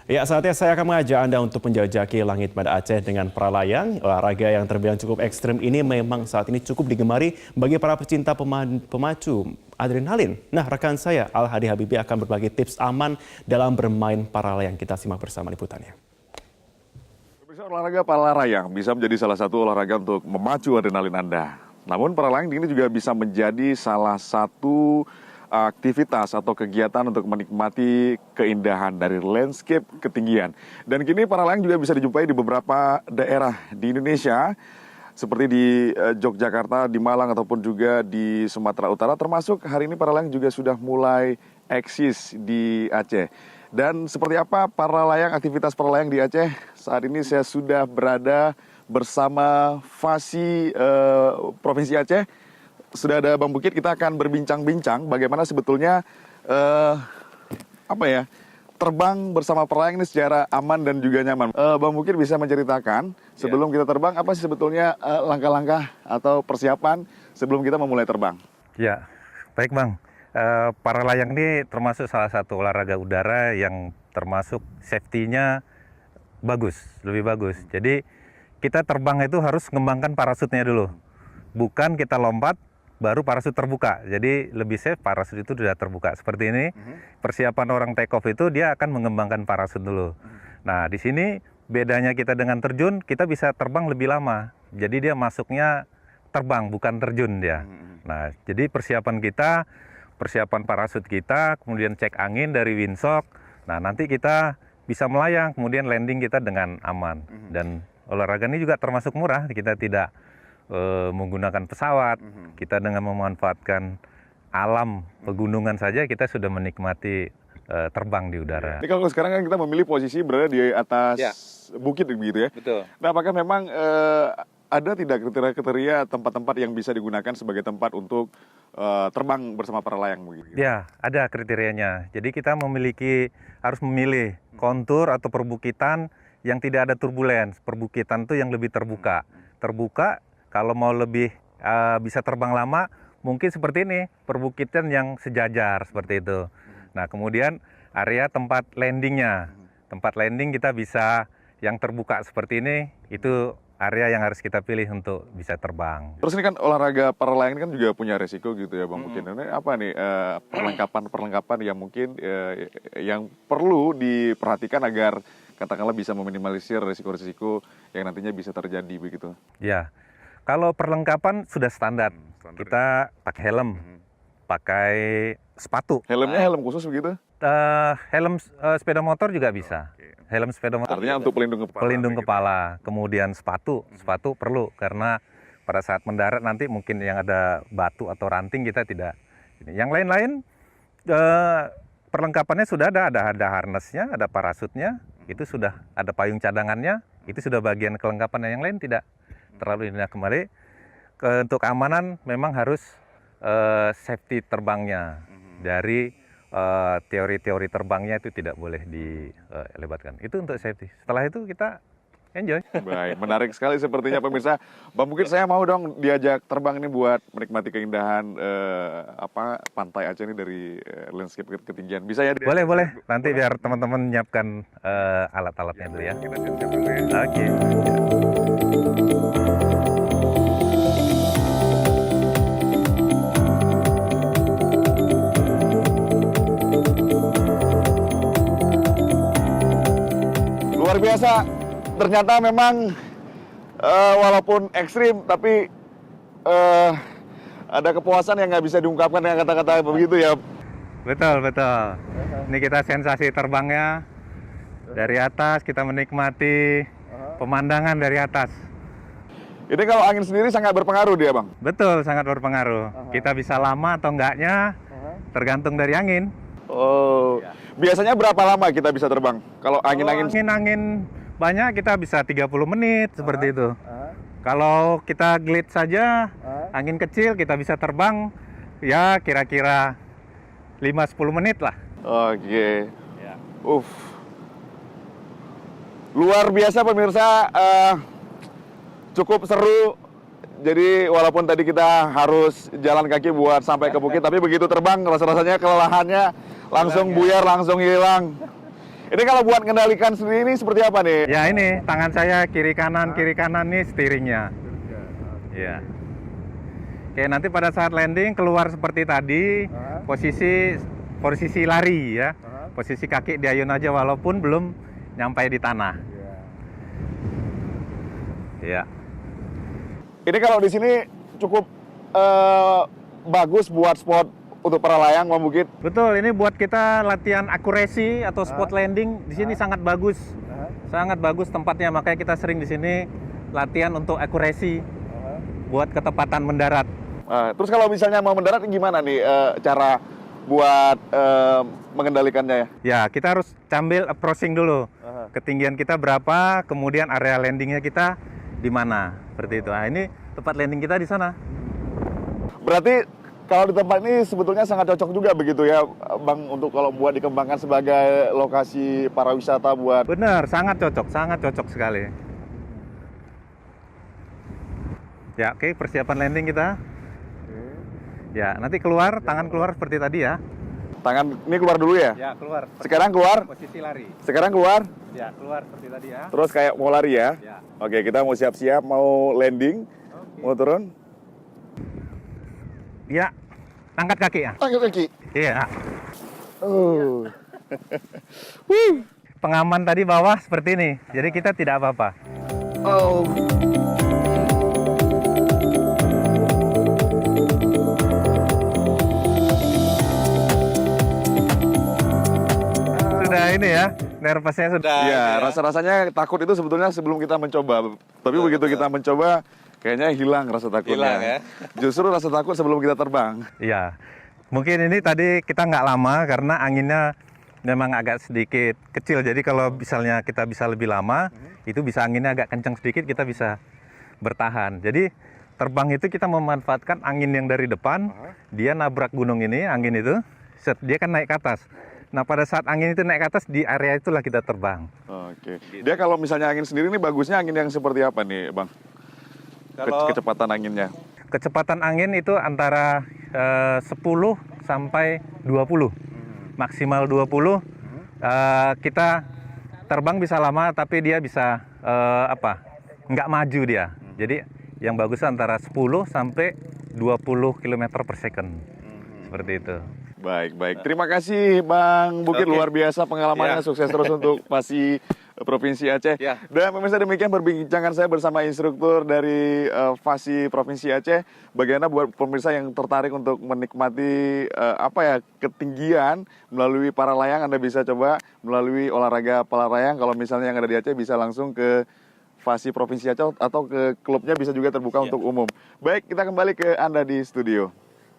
Ya, saatnya saya akan mengajak Anda untuk menjajaki langit pada Aceh dengan para layang. Olahraga yang terbilang cukup ekstrim ini memang saat ini cukup digemari bagi para pecinta pemacu adrenalin. Nah, rekan saya Al Hadi Habibie akan berbagi tips aman dalam bermain para layang. Kita simak bersama liputannya. Olahraga para layang bisa menjadi salah satu olahraga untuk memacu adrenalin Anda. Namun para layang ini juga bisa menjadi salah satu aktivitas atau kegiatan untuk menikmati keindahan dari landscape ketinggian. Dan kini para layang juga bisa dijumpai di beberapa daerah di Indonesia, seperti di Yogyakarta, di Malang, ataupun juga di Sumatera Utara. Termasuk hari ini para layang juga sudah mulai eksis di Aceh. Dan seperti apa para layang, aktivitas para layang di Aceh? Saat ini saya sudah berada bersama Fasi Provinsi Aceh. Sudah ada Bang Bukit, kita akan berbincang-bincang bagaimana sebetulnya terbang bersama para layang ini secara aman dan juga nyaman. Bang Bukit bisa menceritakan sebelum kita terbang apa sih sebetulnya langkah-langkah atau persiapan sebelum kita memulai terbang? Ya, baik Bang. Para layang ini termasuk salah satu olahraga udara yang termasuk safety-nya bagus, lebih bagus. Jadi kita terbang itu harus mengembangkan parasutnya dulu. Bukan kita lompat, baru parasut terbuka. Jadi lebih safe parasut itu sudah terbuka. Seperti ini, persiapan orang take off itu dia akan mengembangkan parasut dulu. Nah, di sini bedanya kita dengan terjun, kita bisa terbang lebih lama. Jadi dia masuknya terbang, bukan terjun dia. Nah, jadi persiapan kita, persiapan parasut kita, kemudian cek angin dari windsock. Nah, nanti kita bisa melayang, kemudian landing kita dengan aman. Dan olahraga ini juga termasuk murah, kita tidak menggunakan pesawat, kita dengan memanfaatkan alam pegunungan saja kita sudah menikmati terbang di udara. Ini kalau sekarang kan kita memilih posisi berada di atas bukit begitu ya. Betul. Nah, apakah memang ada tidak kriteria tempat-tempat yang bisa digunakan sebagai tempat untuk terbang bersama para layang begitu? Ya, ada kriterianya. Jadi kita harus memilih kontur atau perbukitan yang tidak ada turbulens. Perbukitan itu yang lebih terbuka. Terbuka. Kalau mau lebih bisa terbang lama, mungkin seperti ini, perbukitan yang sejajar seperti itu. Nah, kemudian area tempat landingnya. Tempat landing kita bisa yang terbuka seperti ini, itu area yang harus kita pilih untuk bisa terbang. Terus ini kan olahraga para layang ini kan juga punya resiko gitu ya Bang Mungkin. Ini apa nih perlengkapan yang mungkin yang perlu diperhatikan agar katakanlah bisa meminimalisir resiko-resiko yang nantinya bisa terjadi begitu? Ya. Kalau perlengkapan sudah standar, kita pakai helm, pakai sepatu. Helmnya helm khusus begitu? Helm sepeda motor juga bisa. Helm sepeda motor. Artinya untuk pelindung kepala. Pelindung kepala. Kemudian sepatu perlu karena pada saat mendarat nanti mungkin yang ada batu atau ranting kita tidak. Yang lain-lain perlengkapannya sudah ada harnessnya, ada parasutnya, itu sudah ada payung cadangannya, itu sudah bagian kelengkapan. Yang lain tidak terlalu indah kembali. Untuk keamanan memang harus safety terbangnya. Dari teori-teori terbangnya itu tidak boleh dilebatkan. Itu untuk safety. Setelah itu kita enjoy. Baik, menarik sekali sepertinya pemirsa. Bang, mungkin saya mau dong diajak terbang ini buat menikmati keindahan pantai Aceh ini dari landscape ketinggian. Bisa ya? Boleh. Nanti biar teman-teman menyiapkan alat-alatnya dulu ya. Kita siap-siap dulu ya. Oke. Luar biasa, ternyata memang walaupun ekstrim, tapi ada kepuasan yang nggak bisa diungkapkan dengan kata-kata begitu ya. Betul. Ini kita sensasi terbangnya dari atas, kita menikmati pemandangan dari atas. Ini kalau angin sendiri sangat berpengaruh dia, Bang? Betul, sangat berpengaruh. Kita bisa lama atau enggaknya, tergantung dari angin. Oh, biasanya berapa lama kita bisa terbang? Kalau Angin banyak kita bisa 30 menit seperti itu. Kalau kita glide saja, angin kecil kita bisa terbang ya kira-kira 5-10 menit lah. Oke. Luar biasa pemirsa, cukup seru. Jadi walaupun tadi kita harus jalan kaki buat sampai ke bukit, tapi begitu terbang rasa-rasanya kelelahannya langsung buyar, langsung hilang. Ini kalau buat mengendalikan sendiri ini seperti apa nih? Ya ini tangan saya kiri kanan nih steeringnya. Ya. Oke, nanti pada saat landing keluar seperti tadi, posisi lari ya. Posisi kaki diayun aja walaupun belum nyampe di tanah. Ya. Ini kalau di sini cukup bagus buat spot untuk para layang, Bang Bukit. Betul, ini buat kita latihan akurasi atau spot landing di sini sangat bagus. Sangat bagus tempatnya, makanya kita sering di sini latihan untuk akurasi buat ketepatan mendarat. Terus kalau misalnya mau mendarat gimana nih cara buat mengendalikannya ya? Ya, kita harus sambil approaching dulu. Ketinggian kita berapa, kemudian area landingnya kita di mana. Seperti itu. Nah, ini tempat landing kita di sana. Berarti kalau di tempat ini sebetulnya sangat cocok juga begitu ya, Bang, untuk kalau buat dikembangkan sebagai lokasi para wisata buat... Benar, sangat cocok sekali. Ya, oke, persiapan landing kita. Ya, nanti keluar, tangan keluar seperti tadi ya. Tangan ini keluar dulu ya? Ya, keluar. Sekarang keluar? Posisi lari. Sekarang keluar? Ya, keluar seperti tadi ya. Terus kayak mau lari ya? Ya. Oke, kita mau siap-siap, mau landing, mau turun. Ya, angkat kaki ya. Angkat kaki. Iya. Oh. Pengaman tadi bawah seperti ini, jadi kita tidak apa-apa. Oh. Sudah ini ya, nervousnya sudah. Iya, rasa-rasanya takut itu sebetulnya sebelum kita mencoba. Tapi begitu kita mencoba, kayaknya hilang rasa takutnya. Hilang ya? Justru rasa takut sebelum kita terbang. Iya, mungkin ini tadi kita nggak lama karena anginnya memang agak sedikit kecil. Jadi kalau misalnya kita bisa lebih lama, itu bisa anginnya agak kencang sedikit, kita bisa bertahan. Jadi terbang itu kita memanfaatkan angin yang dari depan, dia nabrak gunung ini, angin itu, dia kan naik ke atas. Nah pada saat angin itu naik ke atas, di area itulah kita terbang. Oke. Dia kalau misalnya angin sendiri ini bagusnya angin yang seperti apa nih, Bang? Kecepatan anginnya. Kecepatan angin itu antara 10 sampai 20. Maksimal 20. Kita terbang bisa lama tapi dia bisa nggak maju dia. Jadi yang bagus antara 10 sampai 20 km per second. Seperti itu. Baik. Terima kasih Bang Bukit, luar biasa pengalamannya, sukses terus untuk Fasi Provinsi Aceh. Ya. Dan pemirsa, demikian perbincangan saya bersama instruktur dari Fasi Provinsi Aceh. Bagaimana buat pemirsa yang tertarik untuk menikmati ketinggian melalui para layang, Anda bisa coba melalui olahraga para layang. Kalau misalnya yang ada di Aceh bisa langsung ke Fasi Provinsi Aceh atau ke klubnya bisa juga terbuka untuk umum. Baik, kita kembali ke Anda di studio.